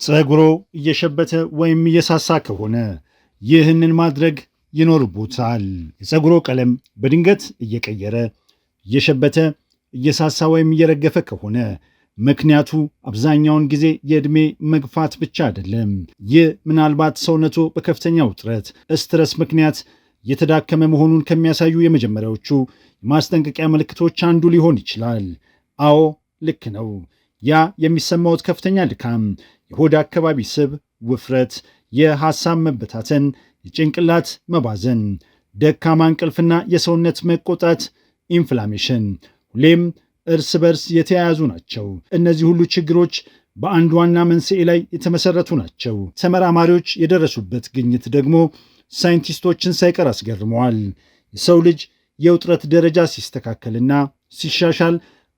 ፀጉሮ እየሸበተ ወይም እየሳሳ ከሆነ ይህንን ማድረግ ይኖርቦታል። የፀጉሮ ቀለም በድንገት እየቀየረ እየሸበተ እየሳሳ ወይም እየረገፈ ከሆነ ምክንያቱ አብዛኛውን ጊዜ የዕድሜ መግፋት ብቻ አይደለም። ይህ ምናልባት ሰውነቱ በከፍተኛ ውጥረት ስትረስ ምክንያት እየተዳከመ መሆኑን ከሚያሳዩ የመጀመሪያዎቹ የማስጠንቀቂያ ምልክቶች አንዱ ሊሆን ይችላል። አዎ ልክ ነው። ያ የሚሰማዎት ከፍተኛ ድካም፣ የሆድ አካባቢ ስብ፣ ውፍረት፣ የሐሳብ መበታተን፣ የጭንቅላት መባዘን፣ ደካማ እንቅልፍና የሰውነት መቆጣት ኢንፍላሜሽን ሁሌም እርስ በርስ የተያያዙ ናቸው። እነዚህ ሁሉ ችግሮች በአንድ ዋና መንስኤ ላይ የተመሰረቱ ናቸው። ተመራማሪዎች የደረሱበት ግኝት ደግሞ ሳይንቲስቶችን ሳይቀር አስገርመዋል። የሰው ልጅ የውጥረት ደረጃ ሲስተካከልና ሲሻሻል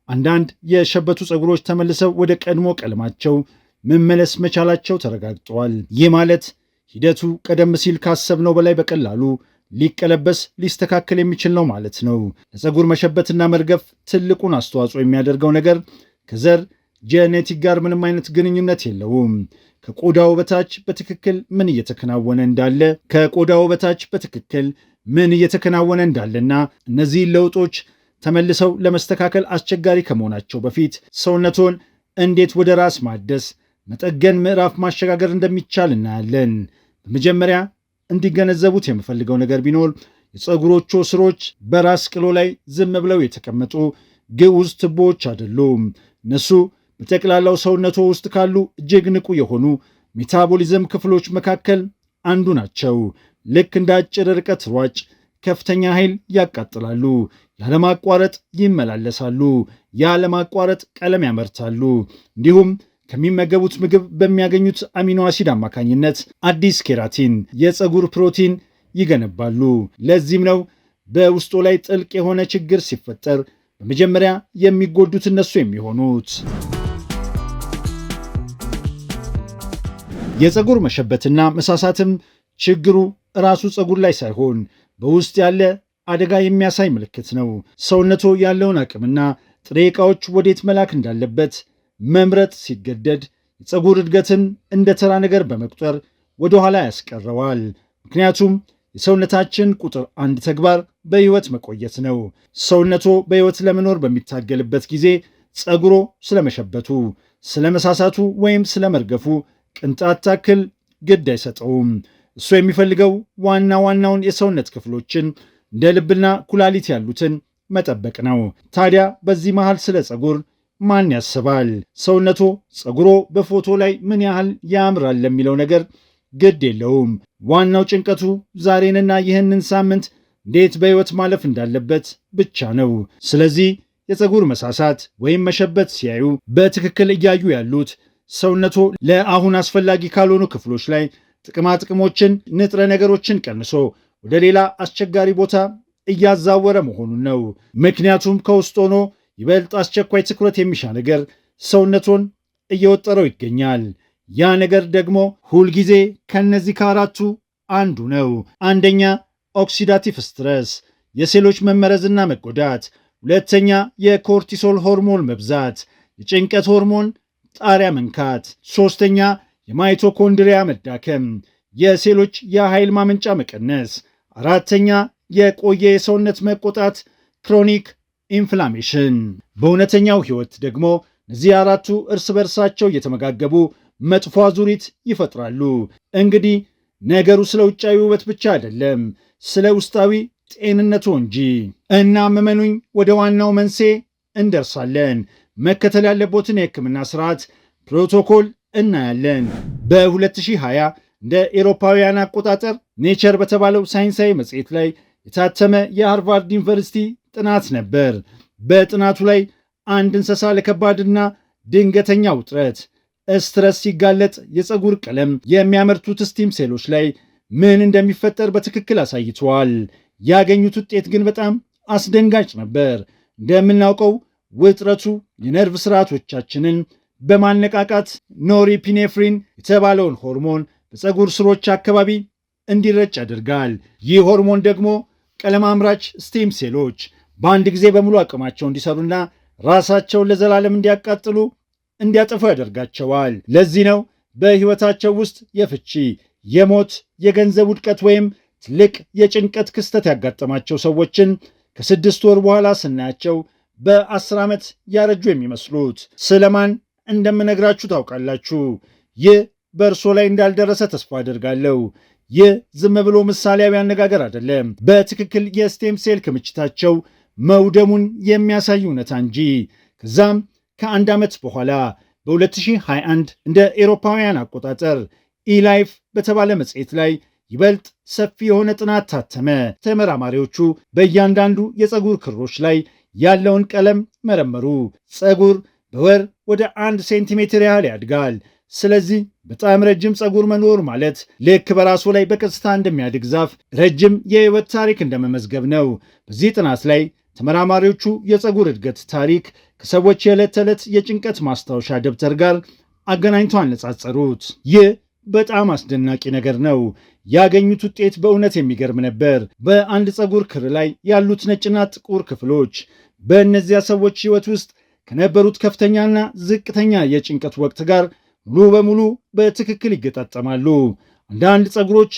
አንዳንድ የሸበቱ ፀጉሮች ተመልሰው ወደ ቀድሞ ቀለማቸው መመለስ መቻላቸው ተረጋግጠዋል። ይህ ማለት ሂደቱ ቀደም ሲል ካሰብነው በላይ በቀላሉ ሊቀለበስ ሊስተካከል የሚችል ነው ማለት ነው። ለፀጉር መሸበትና መርገፍ ትልቁን አስተዋጽኦ የሚያደርገው ነገር ከዘር ጄኔቲክ ጋር ምንም አይነት ግንኙነት የለውም። ከቆዳው በታች በትክክል ምን እየተከናወነ እንዳለና እነዚህን ለውጦች ተመልሰው ለመስተካከል አስቸጋሪ ከመሆናቸው በፊት ሰውነቶን እንዴት ወደ ራስ ማደስ መጠገን ምዕራፍ ማሸጋገር እንደሚቻል እናያለን። በመጀመሪያ እንዲገነዘቡት የምፈልገው ነገር ቢኖር የፀጉሮቹ ስሮች በራስ ቅሎ ላይ ዝም ብለው የተቀመጡ ግዑዝ ቱቦዎች አይደሉም። እነሱ በጠቅላላው ሰውነቶ ውስጥ ካሉ እጅግ ንቁ የሆኑ ሜታቦሊዝም ክፍሎች መካከል አንዱ ናቸው። ልክ እንደ አጭር ርቀት ሯጭ ከፍተኛ ኃይል ያቃጥላሉ፣ ያለማቋረጥ ይመላለሳሉ፣ ያለማቋረጥ ቀለም ያመርታሉ። እንዲሁም ከሚመገቡት ምግብ በሚያገኙት አሚኖ አሲድ አማካኝነት አዲስ ኬራቲን የፀጉር ፕሮቲን ይገነባሉ። ለዚህም ነው በውስጡ ላይ ጥልቅ የሆነ ችግር ሲፈጠር በመጀመሪያ የሚጎዱት እነሱ የሚሆኑት። የፀጉር መሸበትና መሳሳትም ችግሩ ራሱ ፀጉር ላይ ሳይሆን በውስጥ ያለ አደጋ የሚያሳይ ምልክት ነው። ሰውነቶ ያለውን አቅምና ጥሬ ዕቃዎች ወዴት መላክ እንዳለበት መምረጥ ሲገደድ የፀጉር እድገትን እንደ ተራ ነገር በመቁጠር ወደኋላ ያስቀረዋል። ምክንያቱም የሰውነታችን ቁጥር አንድ ተግባር በሕይወት መቆየት ነው። ሰውነቶ በሕይወት ለመኖር በሚታገልበት ጊዜ ፀጉሮ ስለመሸበቱ፣ ስለመሳሳቱ ወይም ስለመርገፉ ቅንጣት ታክል ግድ አይሰጠውም። እሱ የሚፈልገው ዋና ዋናውን የሰውነት ክፍሎችን እንደ ልብና ኩላሊት ያሉትን መጠበቅ ነው። ታዲያ በዚህ መሃል ስለ ፀጉር ማን ያስባል? ሰውነቶ ፀጉሮ በፎቶ ላይ ምን ያህል ያምራል ለሚለው ነገር ግድ የለውም። ዋናው ጭንቀቱ ዛሬንና ይህንን ሳምንት እንዴት በሕይወት ማለፍ እንዳለበት ብቻ ነው። ስለዚህ የፀጉር መሳሳት ወይም መሸበት ሲያዩ በትክክል እያዩ ያሉት ሰውነቶ ለአሁን አስፈላጊ ካልሆኑ ክፍሎች ላይ ጥቅማጥቅሞችን፣ ንጥረ ነገሮችን ቀንሶ ወደ ሌላ አስቸጋሪ ቦታ እያዛወረ መሆኑን ነው። ምክንያቱም ከውስጥ ሆኖ ይበልጥ አስቸኳይ ትኩረት የሚሻ ነገር ሰውነቶን እየወጠረው ይገኛል። ያ ነገር ደግሞ ሁልጊዜ ከነዚህ ከአራቱ አንዱ ነው። አንደኛ ኦክሲዳቲቭ ስትረስ፣ የሴሎች መመረዝና መጎዳት። ሁለተኛ የኮርቲሶል ሆርሞን መብዛት፣ የጭንቀት ሆርሞን ጣሪያ መንካት። ሶስተኛ የማይቶኮንድሪያ መዳከም፣ የሴሎች የኃይል ማመንጫ መቀነስ። አራተኛ የቆየ የሰውነት መቆጣት ክሮኒክ ኢንፍላሜሽን። በእውነተኛው ሕይወት ደግሞ እነዚህ አራቱ እርስ በርሳቸው እየተመጋገቡ መጥፎ አዙሪት ይፈጥራሉ። እንግዲህ ነገሩ ስለ ውጫዊ ውበት ብቻ አይደለም፣ ስለ ውስጣዊ ጤንነቱ እንጂ። እናም እመኑኝ ወደ ዋናው መንስኤ እንደርሳለን። መከተል ያለቦትን የሕክምና ስርዓት ፕሮቶኮል እናያለን። በ2020 እንደ ኤሮፓውያን አቆጣጠር ኔቸር በተባለው ሳይንሳዊ መጽሔት ላይ የታተመ የሃርቫርድ ዩኒቨርሲቲ ጥናት ነበር። በጥናቱ ላይ አንድ እንስሳ ለከባድና ድንገተኛ ውጥረት ስትረስ ሲጋለጥ የፀጉር ቀለም የሚያመርቱት ስቲም ሴሎች ላይ ምን እንደሚፈጠር በትክክል አሳይተዋል። ያገኙት ውጤት ግን በጣም አስደንጋጭ ነበር። እንደምናውቀው ውጥረቱ የነርቭ ስርዓቶቻችንን በማነቃቃት ኖሪፒኔፍሪን የተባለውን ሆርሞን በፀጉር ስሮች አካባቢ እንዲረጭ ያደርጋል። ይህ ሆርሞን ደግሞ ቀለም አምራች ስቲም ሴሎች በአንድ ጊዜ በሙሉ አቅማቸው እንዲሰሩና ራሳቸውን ለዘላለም እንዲያቃጥሉ እንዲያጠፉ ያደርጋቸዋል። ለዚህ ነው በሕይወታቸው ውስጥ የፍቺ፣ የሞት፣ የገንዘብ ውድቀት ወይም ትልቅ የጭንቀት ክስተት ያጋጠማቸው ሰዎችን ከ6 ወር በኋላ ስናያቸው በ10 ዓመት ያረጁ የሚመስሉት። ስለማን እንደምነግራችሁ ታውቃላችሁ። ይህ በእርሶ ላይ እንዳልደረሰ ተስፋ አደርጋለሁ። ይህ ዝም ብሎ ምሳሌያዊ አነጋገር አይደለም፣ በትክክል የስቴም ሴል ክምችታቸው መውደሙን የሚያሳይ እውነታ እንጂ። ከዛም ከአንድ ዓመት በኋላ በ2021 እንደ ኤሮፓውያን አቆጣጠር ኢላይፍ በተባለ መጽሔት ላይ ይበልጥ ሰፊ የሆነ ጥናት ታተመ። ተመራማሪዎቹ በእያንዳንዱ የፀጉር ክሮች ላይ ያለውን ቀለም መረመሩ። ፀጉር በወር ወደ 1 ሴንቲሜትር ያህል ያድጋል። ስለዚህ በጣም ረጅም ፀጉር መኖር ማለት ልክ በራሱ ላይ በቀስታ እንደሚያድግ ዛፍ ረጅም የህይወት ታሪክ እንደመመዝገብ ነው። በዚህ ጥናት ላይ ተመራማሪዎቹ የፀጉር እድገት ታሪክ ከሰዎች የዕለት ተዕለት የጭንቀት ማስታወሻ ደብተር ጋር አገናኝተው አነጻጸሩት። ይህ በጣም አስደናቂ ነገር ነው። ያገኙት ውጤት በእውነት የሚገርም ነበር። በአንድ ፀጉር ክር ላይ ያሉት ነጭና ጥቁር ክፍሎች በእነዚያ ሰዎች ህይወት ውስጥ ከነበሩት ከፍተኛና ዝቅተኛ የጭንቀት ወቅት ጋር ሙሉ በሙሉ በትክክል ይገጣጠማሉ። አንዳንድ ፀጉሮች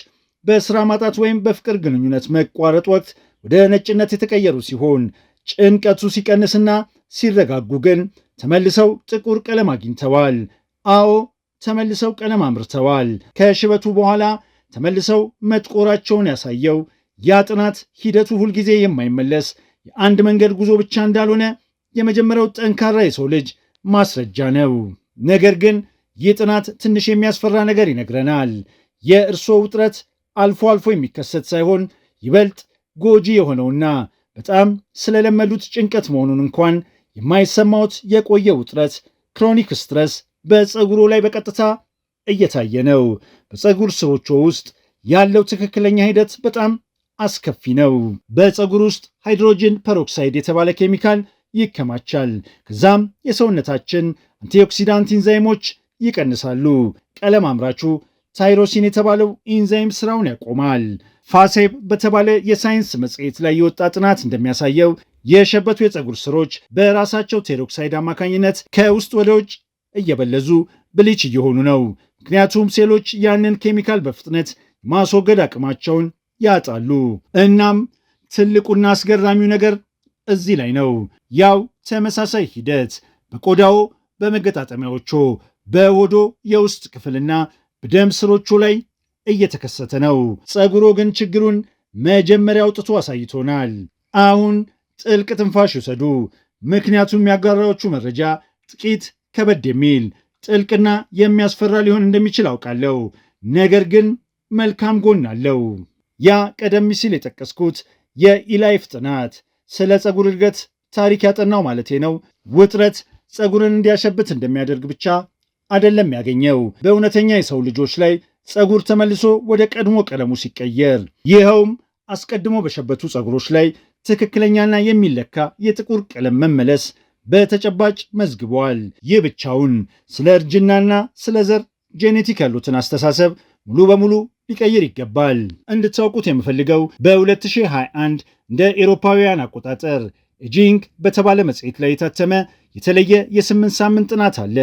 በስራ ማጣት ወይም በፍቅር ግንኙነት መቋረጥ ወቅት ወደ ነጭነት የተቀየሩ ሲሆን ጭንቀቱ ሲቀንስና ሲረጋጉ ግን ተመልሰው ጥቁር ቀለም አግኝተዋል። አዎ ተመልሰው ቀለም አምርተዋል። ከሽበቱ በኋላ ተመልሰው መጥቆራቸውን ያሳየው ያ ጥናት ሂደቱ ሁልጊዜ የማይመለስ የአንድ መንገድ ጉዞ ብቻ እንዳልሆነ የመጀመሪያው ጠንካራ የሰው ልጅ ማስረጃ ነው። ነገር ግን ይህ ጥናት ትንሽ የሚያስፈራ ነገር ይነግረናል። የእርስዎ ውጥረት አልፎ አልፎ የሚከሰት ሳይሆን ይበልጥ ጎጂ የሆነውና በጣም ስለለመዱት ጭንቀት መሆኑን እንኳን የማይሰማዎት የቆየ ውጥረት ክሮኒክ ስትረስ በፀጉሮ ላይ በቀጥታ እየታየ ነው። በፀጉር ስሮቹ ውስጥ ያለው ትክክለኛ ሂደት በጣም አስከፊ ነው። በፀጉር ውስጥ ሃይድሮጅን ፐሮክሳይድ የተባለ ኬሚካል ይከማቻል። ከዛም የሰውነታችን አንቲኦክሲዳንት ኢንዛይሞች ይቀንሳሉ። ቀለም አምራቹ ታይሮሲን የተባለው ኢንዛይም ስራውን ያቆማል። ፋሴብ በተባለ የሳይንስ መጽሔት ላይ የወጣ ጥናት እንደሚያሳየው የሸበቱ የፀጉር ስሮች በራሳቸው ቴሮክሳይድ አማካኝነት ከውስጥ ወደ ውጭ እየበለዙ ብሊች እየሆኑ ነው። ምክንያቱም ሴሎች ያንን ኬሚካል በፍጥነት ማስወገድ አቅማቸውን ያጣሉ። እናም ትልቁና አስገራሚው ነገር እዚህ ላይ ነው። ያው ተመሳሳይ ሂደት በቆዳው፣ በመገጣጠሚያዎቹ፣ በሆዶ የውስጥ ክፍልና በደም ስሮቹ ላይ እየተከሰተ ነው። ፀጉሮ ግን ችግሩን መጀመሪያ አውጥቶ አሳይቶናል። አሁን ጥልቅ ትንፋሽ ይውሰዱ፣ ምክንያቱም ያጋራዎቹ መረጃ ጥቂት ከበድ የሚል ጥልቅና የሚያስፈራ ሊሆን እንደሚችል አውቃለሁ። ነገር ግን መልካም ጎን አለው። ያ ቀደም ሲል የጠቀስኩት የኢላይፍ ጥናት ስለ ፀጉር እድገት ታሪክ ያጠናው ማለቴ ነው። ውጥረት ፀጉርን እንዲያሸብት እንደሚያደርግ ብቻ አይደለም ያገኘው፣ በእውነተኛ የሰው ልጆች ላይ ፀጉር ተመልሶ ወደ ቀድሞ ቀለሙ ሲቀየር፣ ይኸውም አስቀድሞ በሸበቱ ፀጉሮች ላይ ትክክለኛና የሚለካ የጥቁር ቀለም መመለስ በተጨባጭ መዝግቧል። ይህ ብቻውን ስለ እርጅናና ስለ ዘር ጄኔቲክ ያሉትን አስተሳሰብ ሙሉ በሙሉ ሊቀይር ይገባል። እንድታውቁት የምፈልገው በ2021 እንደ ኤሮፓውያን አቆጣጠር ኤጂንግ በተባለ መጽሔት ላይ የታተመ የተለየ የ8 ሳምንት ጥናት አለ።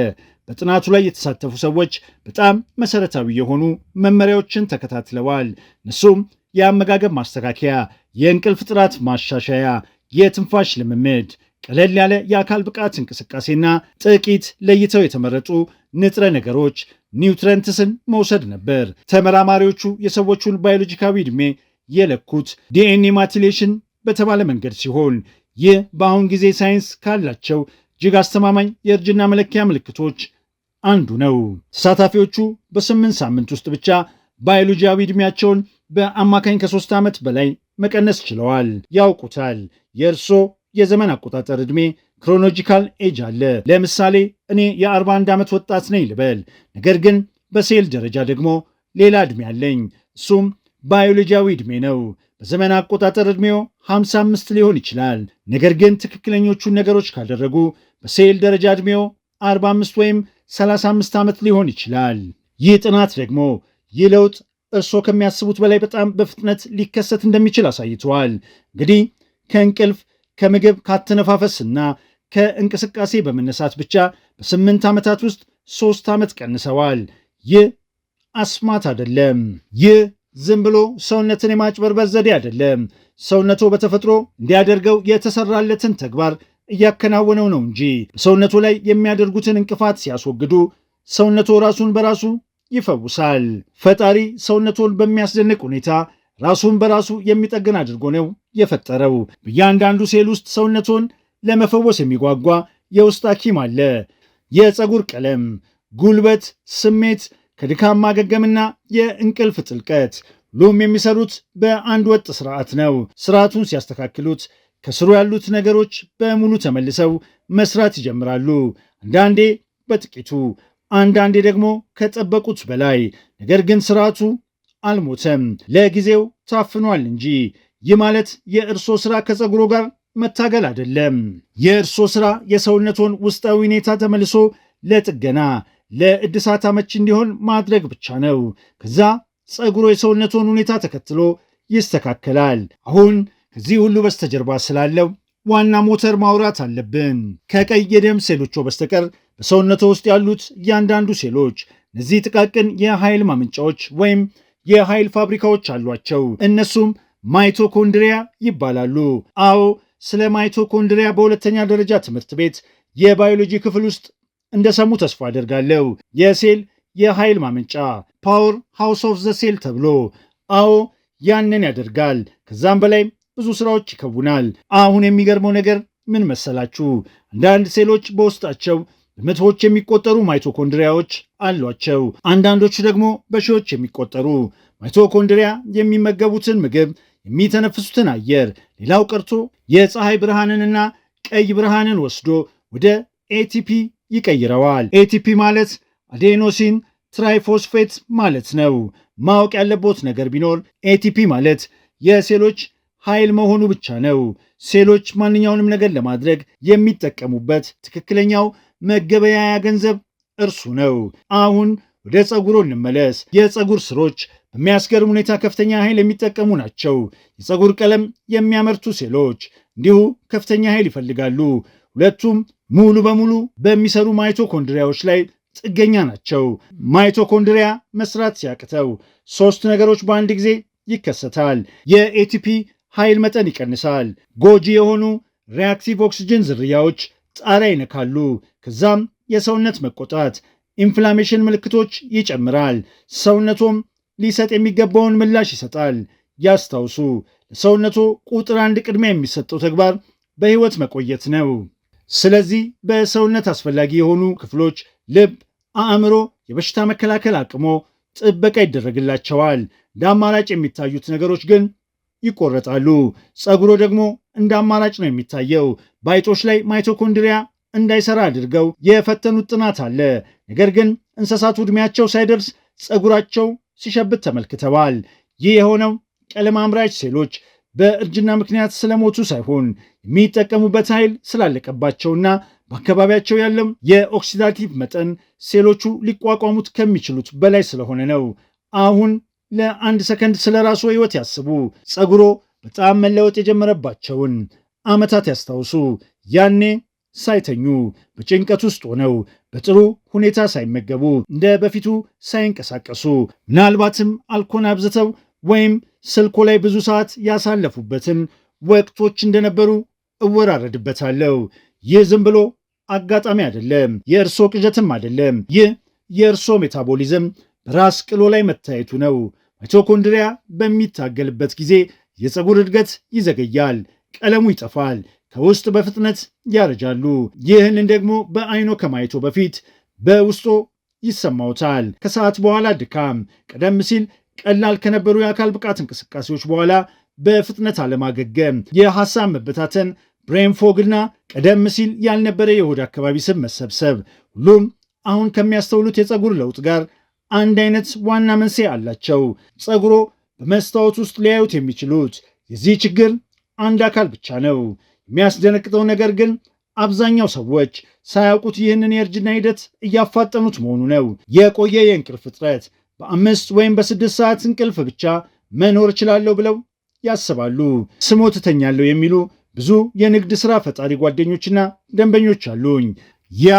በጥናቱ ላይ የተሳተፉ ሰዎች በጣም መሰረታዊ የሆኑ መመሪያዎችን ተከታትለዋል። እነሱም የአመጋገብ ማስተካከያ፣ የእንቅልፍ ጥራት ማሻሻያ፣ የትንፋሽ ልምምድ፣ ቀለል ያለ የአካል ብቃት እንቅስቃሴና ጥቂት ለይተው የተመረጡ ንጥረ ነገሮች ኒውትረንትስን መውሰድ ነበር። ተመራማሪዎቹ የሰዎቹን ባዮሎጂካዊ ዕድሜ የለኩት ዲኤንኤ ማቲሌሽን በተባለ መንገድ ሲሆን ይህ በአሁን ጊዜ ሳይንስ ካላቸው እጅግ አስተማማኝ የእርጅና መለኪያ ምልክቶች አንዱ ነው። ተሳታፊዎቹ በ8 ሳምንት ውስጥ ብቻ ባዮሎጂያዊ ዕድሜያቸውን በአማካኝ ከ3 ዓመት በላይ መቀነስ ችለዋል። ያውቁታል። የእርሶ የዘመን አቆጣጠር ዕድሜ ክሮኖሎጂካል ኤጅ አለ። ለምሳሌ እኔ የ41 ዓመት ወጣት ነኝ ልበል። ነገር ግን በሴል ደረጃ ደግሞ ሌላ ዕድሜ አለኝ። እሱም ባዮሎጂያዊ ዕድሜ ነው። በዘመን አቆጣጠር ዕድሜው 55 ሊሆን ይችላል። ነገር ግን ትክክለኞቹን ነገሮች ካደረጉ በሴል ደረጃ ዕድሜው 45 ወይም 35 ዓመት ሊሆን ይችላል። ይህ ጥናት ደግሞ ይህ ለውጥ እርስዎ ከሚያስቡት በላይ በጣም በፍጥነት ሊከሰት እንደሚችል አሳይተዋል። እንግዲህ ከእንቅልፍ፣ ከምግብ፣ ካተነፋፈስና ከእንቅስቃሴ በመነሳት ብቻ በ8 ዓመታት ውስጥ 3 ዓመት ቀንሰዋል። ይህ አስማት አይደለም። ይህ ዝም ብሎ ሰውነትን የማጭበርበር ዘዴ አይደለም። ሰውነቱ በተፈጥሮ እንዲያደርገው የተሰራለትን ተግባር እያከናወነው ነው እንጂ በሰውነቱ ላይ የሚያደርጉትን እንቅፋት ሲያስወግዱ ሰውነቱ ራሱን በራሱ ይፈውሳል። ፈጣሪ ሰውነቱን በሚያስደንቅ ሁኔታ ራሱን በራሱ የሚጠግን አድርጎ ነው የፈጠረው። በእያንዳንዱ ሴል ውስጥ ሰውነቱን ለመፈወስ የሚጓጓ የውስጥ ሐኪም አለ። የፀጉር ቀለም፣ ጉልበት፣ ስሜት፣ ከድካም ማገገምና የእንቅልፍ ጥልቀት ሁሉም የሚሰሩት በአንድ ወጥ ስርዓት ነው። ስርዓቱን ሲያስተካክሉት ከስሩ ያሉት ነገሮች በሙሉ ተመልሰው መስራት ይጀምራሉ። አንዳንዴ በጥቂቱ፣ አንዳንዴ ደግሞ ከጠበቁት በላይ። ነገር ግን ስርዓቱ አልሞተም፣ ለጊዜው ታፍኗል እንጂ። ይህ ማለት የእርሶ ስራ ከፀጉሮ ጋር መታገል አይደለም። የእርሶ ስራ የሰውነቶን ውስጣዊ ሁኔታ ተመልሶ ለጥገና ለእድሳት አመቺ እንዲሆን ማድረግ ብቻ ነው። ከዛ ፀጉሮ የሰውነቶን ሁኔታ ተከትሎ ይስተካከላል። አሁን ከዚህ ሁሉ በስተጀርባ ስላለው ዋና ሞተር ማውራት አለብን። ከቀይ የደም ሴሎቹ በስተቀር በሰውነቶ ውስጥ ያሉት እያንዳንዱ ሴሎች እነዚህ ጥቃቅን የኃይል ማመንጫዎች ወይም የኃይል ፋብሪካዎች አሏቸው። እነሱም ማይቶኮንድሪያ ይባላሉ። አዎ፣ ስለ ማይቶኮንድሪያ በሁለተኛ ደረጃ ትምህርት ቤት የባዮሎጂ ክፍል ውስጥ እንደሰሙ ተስፋ አደርጋለሁ። የሴል የኃይል ማመንጫ ፓወር ሃውስ ኦፍ ዘ ሴል ተብሎ። አዎ፣ ያንን ያደርጋል። ከዛም በላይ ብዙ ስራዎች ይከውናል። አሁን የሚገርመው ነገር ምን መሰላችሁ? አንዳንድ ሴሎች በውስጣቸው በመቶዎች የሚቆጠሩ ማይቶኮንድሪያዎች አሏቸው። አንዳንዶቹ ደግሞ በሺዎች የሚቆጠሩ። ማይቶኮንድሪያ የሚመገቡትን ምግብ፣ የሚተነፍሱትን አየር፣ ሌላው ቀርቶ የፀሐይ ብርሃንንና ቀይ ብርሃንን ወስዶ ወደ ኤቲፒ ይቀይረዋል። ኤቲፒ ማለት አዴኖሲን ትራይፎስፌት ማለት ነው። ማወቅ ያለቦት ነገር ቢኖር ኤቲፒ ማለት የሴሎች ኃይል መሆኑ ብቻ ነው። ሴሎች ማንኛውንም ነገር ለማድረግ የሚጠቀሙበት ትክክለኛው መገበያያ ገንዘብ እርሱ ነው። አሁን ወደ ፀጉሮ እንመለስ። የፀጉር ስሮች በሚያስገርም ሁኔታ ከፍተኛ ኃይል የሚጠቀሙ ናቸው። የፀጉር ቀለም የሚያመርቱ ሴሎች እንዲሁ ከፍተኛ ኃይል ይፈልጋሉ። ሁለቱም ሙሉ በሙሉ በሚሰሩ ማይቶኮንድሪያዎች ላይ ጥገኛ ናቸው። ማይቶኮንድሪያ መስራት ሲያቅተው ሶስት ነገሮች በአንድ ጊዜ ይከሰታል። የኤቲፒ ኃይል መጠን ይቀንሳል። ጎጂ የሆኑ ሪአክቲቭ ኦክሲጅን ዝርያዎች ጣሪያ ይነካሉ። ከዛም የሰውነት መቆጣት፣ ኢንፍላሜሽን ምልክቶች ይጨምራል። ሰውነቶም ሊሰጥ የሚገባውን ምላሽ ይሰጣል። ያስታውሱ፣ ለሰውነቶ ቁጥር አንድ ቅድሚያ የሚሰጠው ተግባር በህይወት መቆየት ነው። ስለዚህ በሰውነት አስፈላጊ የሆኑ ክፍሎች ልብ፣ አእምሮ፣ የበሽታ መከላከል አቅሞ ጥበቃ ይደረግላቸዋል። እንደ አማራጭ የሚታዩት ነገሮች ግን ይቆረጣሉ። ፀጉሮ ደግሞ እንደ አማራጭ ነው የሚታየው። በአይጦች ላይ ማይቶኮንድሪያ እንዳይሰራ አድርገው የፈተኑት ጥናት አለ። ነገር ግን እንስሳቱ ዕድሜያቸው ሳይደርስ ፀጉራቸው ሲሸብት ተመልክተዋል። ይህ የሆነው ቀለም አምራች ሴሎች በእርጅና ምክንያት ስለሞቱ ሳይሆን የሚጠቀሙበት ኃይል ስላለቀባቸውና በአካባቢያቸው ያለው የኦክሲዳቲቭ መጠን ሴሎቹ ሊቋቋሙት ከሚችሉት በላይ ስለሆነ ነው። አሁን ለአንድ ሰከንድ ስለ ራሱ ህይወት ያስቡ። ፀጉሮ በጣም መለወጥ የጀመረባቸውን ዓመታት ያስታውሱ። ያኔ ሳይተኙ በጭንቀት ውስጥ ሆነው በጥሩ ሁኔታ ሳይመገቡ እንደ በፊቱ ሳይንቀሳቀሱ ምናልባትም አልኮል አብዝተው ወይም ስልኮ ላይ ብዙ ሰዓት ያሳለፉበትን ወቅቶች እንደነበሩ እወራረድበታለሁ። ይህ ዝም ብሎ አጋጣሚ አይደለም፣ የእርሶ ቅዠትም አይደለም። ይህ የእርሶ ሜታቦሊዝም በራስ ቅሎ ላይ መታየቱ ነው። ማይቶኮንድሪያ በሚታገልበት ጊዜ የፀጉር እድገት ይዘገያል፣ ቀለሙ ይጠፋል፣ ከውስጥ በፍጥነት ያረጃሉ። ይህንን ደግሞ በአይኖ ከማየቶ በፊት በውስጦ ይሰማውታል። ከሰዓት በኋላ ድካም፣ ቀደም ሲል ቀላል ከነበሩ የአካል ብቃት እንቅስቃሴዎች በኋላ በፍጥነት አለማገገም፣ የሐሳብ መበታተን፣ ብሬን ፎግና ቀደም ሲል ያልነበረ የሆድ አካባቢ ስብ መሰብሰብ፣ ሁሉም አሁን ከሚያስተውሉት የፀጉር ለውጥ ጋር አንድ አይነት ዋና መንስኤ አላቸው። ፀጉሮ በመስታወት ውስጥ ሊያዩት የሚችሉት የዚህ ችግር አንድ አካል ብቻ ነው። የሚያስደነግጠው ነገር ግን አብዛኛው ሰዎች ሳያውቁት ይህንን የእርጅና ሂደት እያፋጠኑት መሆኑ ነው። የቆየ የእንቅልፍ እጥረት፣ በ5 ወይም በ6 ሰዓት እንቅልፍ ብቻ መኖር እችላለሁ ብለው ያስባሉ። ስሞት እተኛለሁ የሚሉ ብዙ የንግድ ሥራ ፈጣሪ ጓደኞችና ደንበኞች አሉኝ። ያ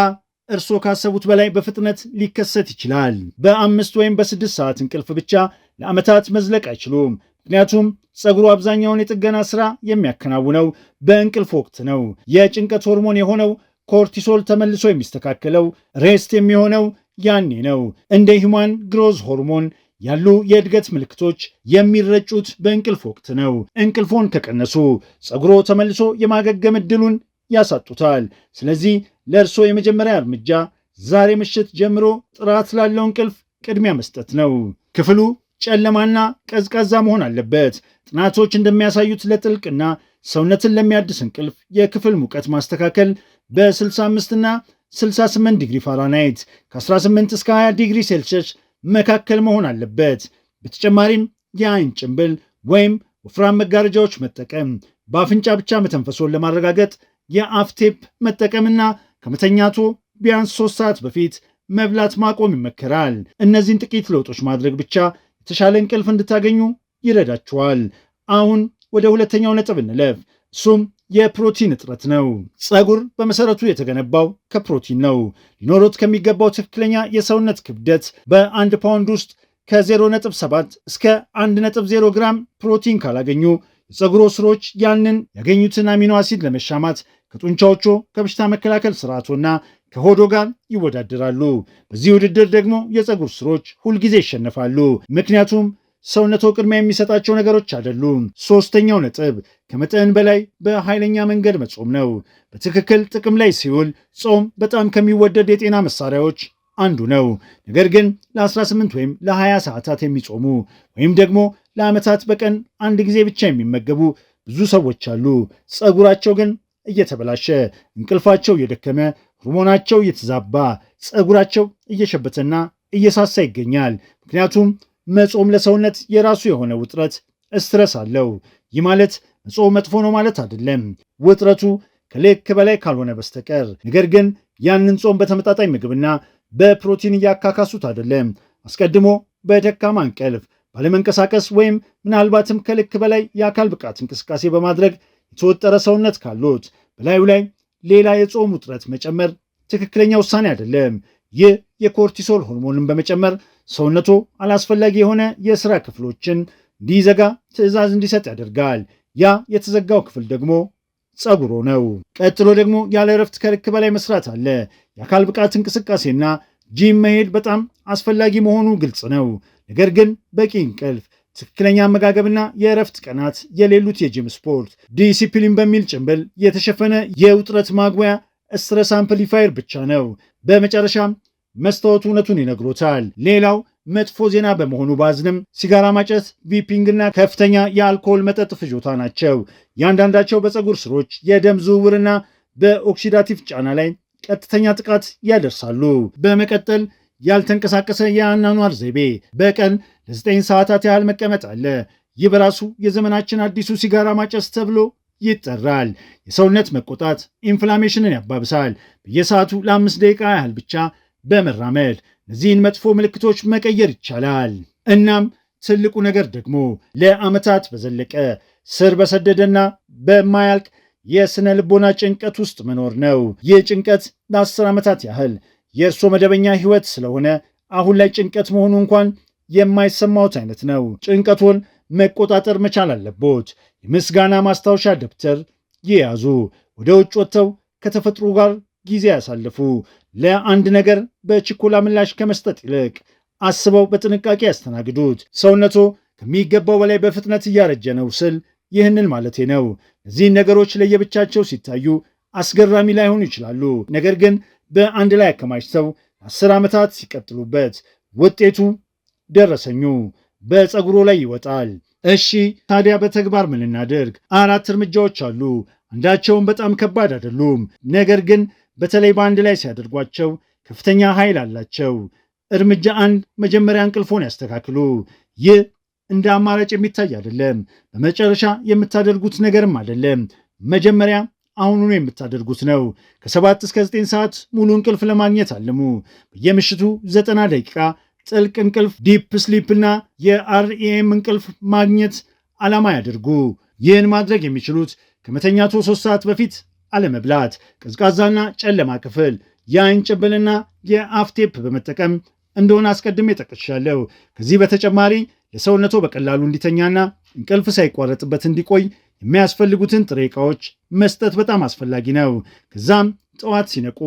እርስዎ ካሰቡት በላይ በፍጥነት ሊከሰት ይችላል። በ5 ወይም በ6 ሰዓት እንቅልፍ ብቻ ለዓመታት መዝለቅ አይችሉም። ምክንያቱም ፀጉሩ አብዛኛውን የጥገና ሥራ የሚያከናውነው በእንቅልፍ ወቅት ነው። የጭንቀት ሆርሞን የሆነው ኮርቲሶል ተመልሶ የሚስተካከለው ሬስት የሚሆነው ያኔ ነው። እንደ ሂውማን ግሮዝ ሆርሞን ያሉ የእድገት ምልክቶች የሚረጩት በእንቅልፍ ወቅት ነው። እንቅልፎን ከቀነሱ ፀጉሮ ተመልሶ የማገገም ዕድሉን ያሳጡታል። ስለዚህ ለእርስዎ የመጀመሪያ እርምጃ ዛሬ ምሽት ጀምሮ ጥራት ላለው እንቅልፍ ቅድሚያ መስጠት ነው። ክፍሉ ጨለማና ቀዝቃዛ መሆን አለበት። ጥናቶች እንደሚያሳዩት ለጥልቅና ሰውነትን ለሚያድስ እንቅልፍ የክፍል ሙቀት ማስተካከል በ65 እና 68 ዲግሪ ፋራናይት ከ18 እስከ 20 ዲግሪ ሴልሺየስ መካከል መሆን አለበት። በተጨማሪም የአይን ጭንብል ወይም ወፍራም መጋረጃዎች መጠቀም፣ በአፍንጫ ብቻ መተንፈሶን ለማረጋገጥ የአፍ ቴፕ መጠቀምና ከመተኛቶ ቢያንስ 3 ሰዓት በፊት መብላት ማቆም ይመከራል። እነዚህን ጥቂት ለውጦች ማድረግ ብቻ የተሻለ እንቅልፍ እንድታገኙ ይረዳችኋል። አሁን ወደ ሁለተኛው ነጥብ እንለፍ። እሱም የፕሮቲን እጥረት ነው። ፀጉር በመሰረቱ የተገነባው ከፕሮቲን ነው። ሊኖሩት ከሚገባው ትክክለኛ የሰውነት ክብደት በ1 ፓውንድ ውስጥ ከ0.7 እስከ 1.0 ግራም ፕሮቲን ካላገኙ የፀጉሮ ስሮች ያንን ያገኙትን አሚኖ አሲድ ለመሻማት ከጡንቻዎቹ ከበሽታ መከላከል ስርዓቶና ከሆዶ ጋር ይወዳደራሉ። በዚህ ውድድር ደግሞ የፀጉር ስሮች ሁልጊዜ ይሸነፋሉ። ምክንያቱም ሰውነቶ ቅድሚያ የሚሰጣቸው ነገሮች አይደሉም። ሶስተኛው ነጥብ ከመጠን በላይ በኃይለኛ መንገድ መጾም ነው። በትክክል ጥቅም ላይ ሲውል ጾም በጣም ከሚወደድ የጤና መሳሪያዎች አንዱ ነው። ነገር ግን ለ18 ወይም ለ20 ሰዓታት የሚጾሙ ወይም ደግሞ ለዓመታት በቀን አንድ ጊዜ ብቻ የሚመገቡ ብዙ ሰዎች አሉ። ፀጉራቸው ግን እየተበላሸ፣ እንቅልፋቸው እየደከመ፣ ሆርሞናቸው እየተዛባ፣ ፀጉራቸው እየሸበተና እየሳሳ ይገኛል። ምክንያቱም መጾም ለሰውነት የራሱ የሆነ ውጥረት ስትረስ አለው። ይህ ማለት መጾም መጥፎ ነው ማለት አይደለም፣ ውጥረቱ ከልክ በላይ ካልሆነ በስተቀር። ነገር ግን ያንን ጾም በተመጣጣኝ ምግብና በፕሮቲን እያካካሱት አይደለም። አስቀድሞ በደካማ እንቅልፍ ባለመንቀሳቀስ ወይም ምናልባትም ከልክ በላይ የአካል ብቃት እንቅስቃሴ በማድረግ የተወጠረ ሰውነት ካሉት በላዩ ላይ ሌላ የጾም ውጥረት መጨመር ትክክለኛ ውሳኔ አይደለም። ይህ የኮርቲሶል ሆርሞንን በመጨመር ሰውነቶ አላስፈላጊ የሆነ የሥራ ክፍሎችን እንዲዘጋ ትዕዛዝ እንዲሰጥ ያደርጋል። ያ የተዘጋው ክፍል ደግሞ ፀጉሮ ነው። ቀጥሎ ደግሞ ያለ እረፍት ከልክ በላይ መስራት አለ። የአካል ብቃት እንቅስቃሴና ጂም መሄድ በጣም አስፈላጊ መሆኑ ግልጽ ነው። ነገር ግን በቂ እንቅልፍ፣ ትክክለኛ አመጋገብና የእረፍት ቀናት የሌሉት የጂም ስፖርት ዲሲፕሊን በሚል ጭንብል የተሸፈነ የውጥረት ማጉያ ስትረስ አምፕሊፋየር ብቻ ነው። በመጨረሻም መስታወቱ እውነቱን ይነግሮታል። ሌላው መጥፎ ዜና በመሆኑ ባዝንም ሲጋራ ማጨስ፣ ቪፒንግና ከፍተኛ የአልኮል መጠጥ ፍጆታ ናቸው። ያንዳንዳቸው በፀጉር ስሮች የደም ዝውውርና በኦክሲዳቲቭ ጫና ላይ ቀጥተኛ ጥቃት ያደርሳሉ። በመቀጠል ያልተንቀሳቀሰ የአኗኗር ዘይቤ፣ በቀን ለ9 ሰዓታት ያህል መቀመጥ አለ። ይህ በራሱ የዘመናችን አዲሱ ሲጋራ ማጨስ ተብሎ ይጠራል። የሰውነት መቆጣት ኢንፍላሜሽንን ያባብሳል። በየሰዓቱ ለ5 ደቂቃ ያህል ብቻ በመራመድ እነዚህን መጥፎ ምልክቶች መቀየር ይቻላል። እናም ትልቁ ነገር ደግሞ ለዓመታት በዘለቀ ስር በሰደደና በማያልቅ የስነ ልቦና ጭንቀት ውስጥ መኖር ነው። ይህ ጭንቀት ለ10 ዓመታት ያህል የእርሶ መደበኛ ህይወት ስለሆነ አሁን ላይ ጭንቀት መሆኑ እንኳን የማይሰማዎት አይነት ነው። ጭንቀቶን መቆጣጠር መቻል አለቦት። የምስጋና ማስታወሻ ደብተር ይያዙ። ወደ ውጭ ወጥተው ከተፈጥሮ ጋር ጊዜ ያሳልፉ። ለአንድ ነገር በችኮላ ምላሽ ከመስጠት ይልቅ አስበው በጥንቃቄ ያስተናግዱት። ሰውነቶ ከሚገባው በላይ በፍጥነት እያረጀ ነው ስል ይህንን ማለቴ ነው። እነዚህን ነገሮች ለየብቻቸው ሲታዩ አስገራሚ ላይሆኑ ይችላሉ። ነገር ግን በአንድ ላይ አከማችተው 10 ዓመታት ሲቀጥሉበት ውጤቱ ደረሰኙ በፀጉሮ ላይ ይወጣል። እሺ ታዲያ በተግባር ምን እናድርግ? 4 እርምጃዎች አሉ። አንዳቸውም በጣም ከባድ አይደሉም፣ ነገር ግን በተለይ በአንድ ላይ ሲያደርጓቸው ከፍተኛ ኃይል አላቸው። እርምጃ 1 መጀመሪያ እንቅልፎን ያስተካክሉ። ይህ እንደ አማራጭ የሚታይ አይደለም፣ በመጨረሻ የምታደርጉት ነገርም አይደለም። መጀመሪያ አሁኑኑ የምታደርጉት ነው። ከ7 እስከ 9 ሰዓት ሙሉ እንቅልፍ ለማግኘት አልሙ። በየምሽቱ 90 ደቂቃ ጥልቅ እንቅልፍ ዲፕ ስሊፕ እና የአርኢኤም እንቅልፍ ማግኘት ዓላማ ያደርጉ። ይህን ማድረግ የሚችሉት ከመተኛቱ 3 ሰዓት በፊት አለመብላት፣ ቀዝቃዛና ጨለማ ክፍል፣ የአይን ጭንብልና የአፍ ቴፕ በመጠቀም እንደሆነ አስቀድሜ ጠቅሻለሁ። ከዚህ በተጨማሪ ለሰውነቶ በቀላሉ እንዲተኛና እንቅልፍ ሳይቋረጥበት እንዲቆይ የሚያስፈልጉትን ጥሬ ዕቃዎች መስጠት በጣም አስፈላጊ ነው። ከዛም ጠዋት ሲነቁ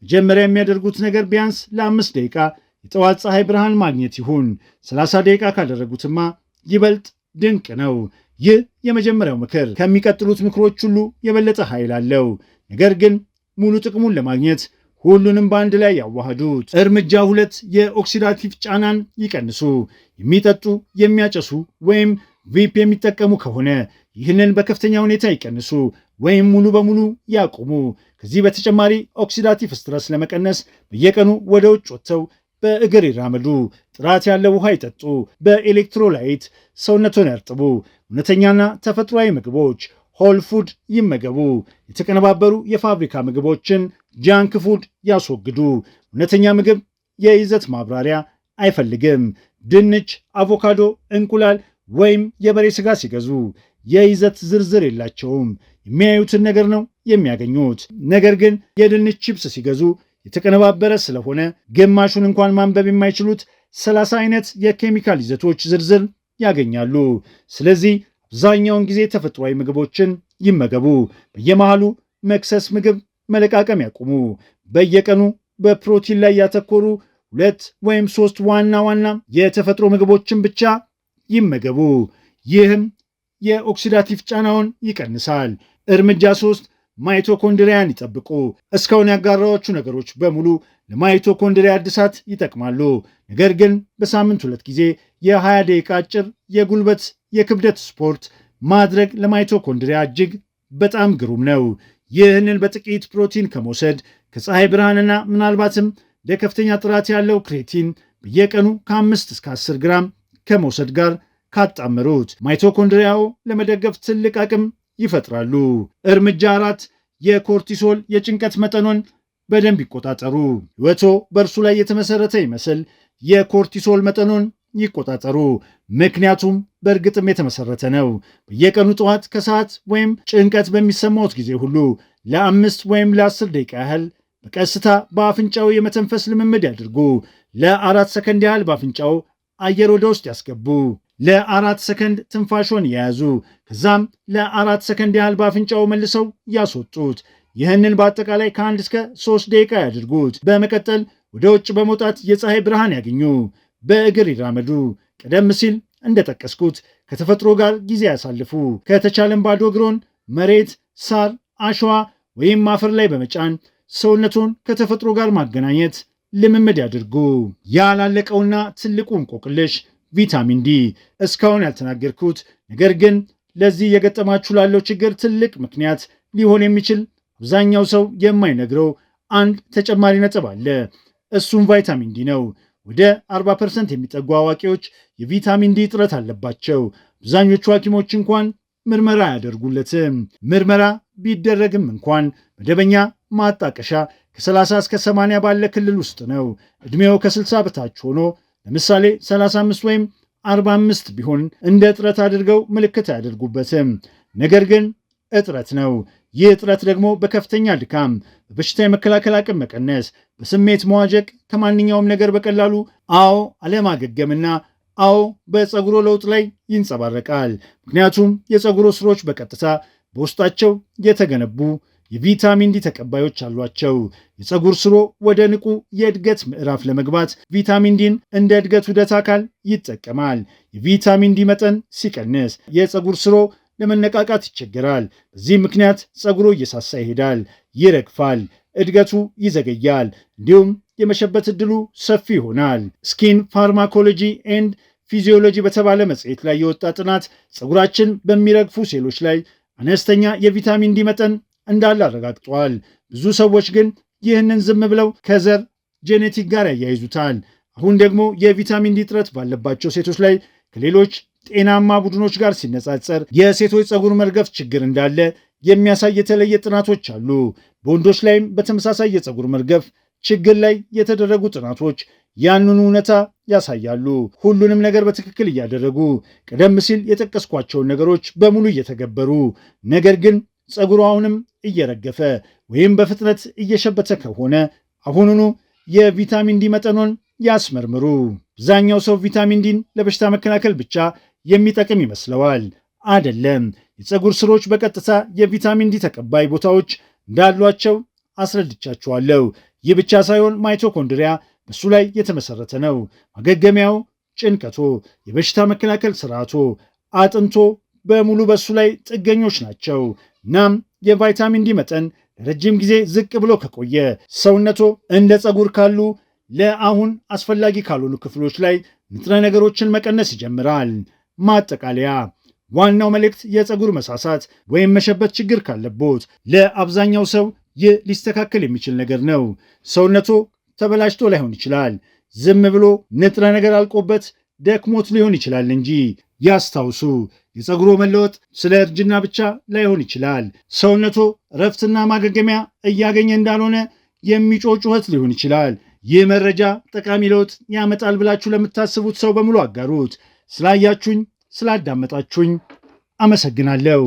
መጀመሪያ የሚያደርጉት ነገር ቢያንስ ለ5 ደቂቃ የጠዋት ፀሐይ ብርሃን ማግኘት ይሁን። 30 ደቂቃ ካደረጉትማ ይበልጥ ድንቅ ነው። ይህ የመጀመሪያው ምክር ከሚቀጥሉት ምክሮች ሁሉ የበለጠ ኃይል አለው። ነገር ግን ሙሉ ጥቅሙን ለማግኘት ሁሉንም በአንድ ላይ ያዋሃዱት። እርምጃ 2 የኦክሲዳቲቭ ጫናን ይቀንሱ። የሚጠጡ፣ የሚያጨሱ ወይም ቪፕ የሚጠቀሙ ከሆነ ይህንን በከፍተኛ ሁኔታ ይቀንሱ ወይም ሙሉ በሙሉ ያቁሙ። ከዚህ በተጨማሪ ኦክሲዳቲቭ ስትረስ ለመቀነስ በየቀኑ ወደ ውጭ ወጥተው በእግር ይራመዱ። ጥራት ያለው ውሃ ይጠጡ። በኤሌክትሮላይት ሰውነቶን ያርጥቡ። እውነተኛና ተፈጥሯዊ ምግቦች ሆል ፉድ ይመገቡ። የተቀነባበሩ የፋብሪካ ምግቦችን ጃንክ ፉድ ያስወግዱ። እውነተኛ ምግብ የይዘት ማብራሪያ አይፈልግም። ድንች፣ አቮካዶ፣ እንቁላል ወይም የበሬ ስጋ ሲገዙ የይዘት ዝርዝር የላቸውም። የሚያዩትን ነገር ነው የሚያገኙት። ነገር ግን የድንች ቺፕስ ሲገዙ የተቀነባበረ ስለሆነ ግማሹን እንኳን ማንበብ የማይችሉት 30 አይነት የኬሚካል ይዘቶች ዝርዝር ያገኛሉ። ስለዚህ አብዛኛውን ጊዜ ተፈጥሯዊ ምግቦችን ይመገቡ። በየመሃሉ መክሰስ ምግብ መለቃቀም ያቁሙ። በየቀኑ በፕሮቲን ላይ ያተኮሩ 2 ወይም 3 ዋና ዋና የተፈጥሮ ምግቦችን ብቻ ይመገቡ። ይህም የኦክሲዳቲቭ ጫናውን ይቀንሳል። እርምጃ 3 ማይቶኮንድሪያን ይጠብቁ። እስካሁን ያጋራኋችሁ ነገሮች በሙሉ ለማይቶኮንድሪያ እድሳት ይጠቅማሉ። ነገር ግን በሳምንት 2 ጊዜ የ20 ደቂቃ አጭር የጉልበት የክብደት ስፖርት ማድረግ ለማይቶኮንድሪያ እጅግ በጣም ግሩም ነው። ይህንን በጥቂት ፕሮቲን ከመውሰድ ከፀሐይ ብርሃንና ምናልባትም ለከፍተኛ ጥራት ያለው ክሬቲን በየቀኑ ከ5 እስከ 10 ግራም ከመውሰድ ጋር ካጣመሩት ማይቶኮንድሪያው ለመደገፍ ትልቅ አቅም ይፈጥራሉ። እርምጃ 4 የኮርቲሶል የጭንቀት መጠኖን በደንብ ይቆጣጠሩ። ሕይወቶ በእርሱ ላይ የተመሰረተ ይመስል የኮርቲሶል መጠኖን ይቆጣጠሩ። ምክንያቱም በእርግጥም የተመሰረተ ነው። በየቀኑ ጠዋት፣ ከሰዓት ወይም ጭንቀት በሚሰማዎት ጊዜ ሁሉ ለ5 ወይም ለ10 ደቂቃ ያህል በቀስታ በአፍንጫው የመተንፈስ ልምምድ ያድርጉ። ለ4 ሰከንድ ያህል በአፍንጫው አየር ወደ ውስጥ ያስገቡ። ለ4 ሰከንድ ትንፋሾን የያዙ። ከዛም ለ4 ሰከንድ ያህል በአፍንጫው መልሰው ያስወጡት። ይህንን በአጠቃላይ ከ1 እስከ 3 ደቂቃ ያድርጉት። በመቀጠል ወደ ውጭ በመውጣት የፀሐይ ብርሃን ያገኙ። በእግር ይራመዱ። ቀደም ሲል እንደጠቀስኩት ከተፈጥሮ ጋር ጊዜ ያሳልፉ። ከተቻለም ባዶ እግሮን መሬት፣ ሳር፣ አሸዋ ወይም አፈር ላይ በመጫን ሰውነቱን ከተፈጥሮ ጋር ማገናኘት ልምምድ ያድርጉ። ያላለቀውና ትልቁ እንቆቅልሽ ቪታሚን ዲ። እስካሁን ያልተናገርኩት ነገር ግን ለዚህ የገጠማችሁ ላለው ችግር ትልቅ ምክንያት ሊሆን የሚችል አብዛኛው ሰው የማይነግረው አንድ ተጨማሪ ነጥብ አለ። እሱም ቫይታሚን ዲ ነው። ወደ 40% የሚጠጉ አዋቂዎች የቪታሚን ዲ እጥረት አለባቸው። አብዛኞቹ ሐኪሞች እንኳን ምርመራ አያደርጉለትም። ምርመራ ቢደረግም እንኳን መደበኛ ማጣቀሻ ከ30 እስከ 80 ባለ ክልል ውስጥ ነው። ዕድሜው ከ60 በታች ሆኖ ለምሳሌ 35 ወይም 45 ቢሆን እንደ እጥረት አድርገው ምልክት አያደርጉበትም። ነገር ግን እጥረት ነው። ይህ እጥረት ደግሞ በከፍተኛ ድካም፣ በበሽታ የመከላከል አቅም መቀነስ፣ በስሜት መዋዠቅ፣ ከማንኛውም ነገር በቀላሉ አዎ አለማገገምና አዎ በፀጉሮ ለውጥ ላይ ይንጸባረቃል። ምክንያቱም የፀጉሮ ስሮች በቀጥታ በውስጣቸው የተገነቡ የቪታሚን ዲ ተቀባዮች አሏቸው። የፀጉር ስሮ ወደ ንቁ የእድገት ምዕራፍ ለመግባት ቪታሚን ዲን እንደ እድገት ውደት አካል ይጠቀማል። የቪታሚን ዲ መጠን ሲቀንስ የፀጉር ስሮ ለመነቃቃት ይቸገራል። በዚህ ምክንያት ፀጉሩ እየሳሳ ይሄዳል፣ ይረግፋል፣ እድገቱ ይዘገያል፣ እንዲሁም የመሸበት ዕድሉ ሰፊ ይሆናል። ስኪን ፋርማኮሎጂ ኤንድ ፊዚዮሎጂ በተባለ መጽሔት ላይ የወጣ ጥናት ፀጉራችን በሚረግፉ ሴሎች ላይ አነስተኛ የቪታሚን ዲ መጠን እንዳለ አረጋግጧል። ብዙ ሰዎች ግን ይህንን ዝም ብለው ከዘር ጄኔቲክ ጋር ያያይዙታል። አሁን ደግሞ የቪታሚን ዲ እጥረት ባለባቸው ሴቶች ላይ ከሌሎች ጤናማ ቡድኖች ጋር ሲነጻጸር የሴቶች ፀጉር መርገፍ ችግር እንዳለ የሚያሳይ የተለየ ጥናቶች አሉ። በወንዶች ላይም በተመሳሳይ የፀጉር መርገፍ ችግር ላይ የተደረጉ ጥናቶች ያንኑ እውነታ ያሳያሉ። ሁሉንም ነገር በትክክል እያደረጉ ቀደም ሲል የጠቀስኳቸውን ነገሮች በሙሉ እየተገበሩ ነገር ግን ፀጉሩ አሁንም እየረገፈ ወይም በፍጥነት እየሸበተ ከሆነ አሁኑኑ የቪታሚን ዲ መጠኖን ያስመርምሩ። አብዛኛው ሰው ቪታሚን ዲን ለበሽታ መከላከል ብቻ የሚጠቅም ይመስለዋል። አይደለም። የፀጉር ስሮች በቀጥታ የቪታሚን ዲ ተቀባይ ቦታዎች እንዳሏቸው አስረድቻችኋለሁ። ይህ ብቻ ሳይሆን ማይቶኮንድሪያ በሱ ላይ የተመሰረተ ነው። ማገገሚያው፣ ጭንቀቶ፣ የበሽታ መከላከል ስርዓቶ፣ አጥንቶ በሙሉ በሱ ላይ ጥገኞች ናቸው። እናም የቫይታሚን ዲ መጠን ለረጅም ጊዜ ዝቅ ብሎ ከቆየ ሰውነቶ እንደ ፀጉር ካሉ ለአሁን አስፈላጊ ካልሆኑ ክፍሎች ላይ ንጥረ ነገሮችን መቀነስ ይጀምራል። ማጠቃለያ፣ ዋናው መልእክት የፀጉር መሳሳት ወይም መሸበት ችግር ካለቦት ለአብዛኛው ሰው ይህ ሊስተካከል የሚችል ነገር ነው። ሰውነቶ ተበላሽቶ ላይሆን ይችላል፣ ዝም ብሎ ንጥረ ነገር አልቆበት ደክሞት ሊሆን ይችላል እንጂ ያስታውሱ፣ የፀጉሮ መለወጥ ስለ እርጅና ብቻ ላይሆን ይችላል። ሰውነቶ እረፍትና ማገገሚያ እያገኘ እንዳልሆነ የሚጮህ ጩኸት ሊሆን ይችላል። ይህ መረጃ ጠቃሚ ለውጥ ያመጣል ብላችሁ ለምታስቡት ሰው በሙሉ አጋሩት። ስላያችሁኝ፣ ስላዳመጣችሁኝ አመሰግናለሁ።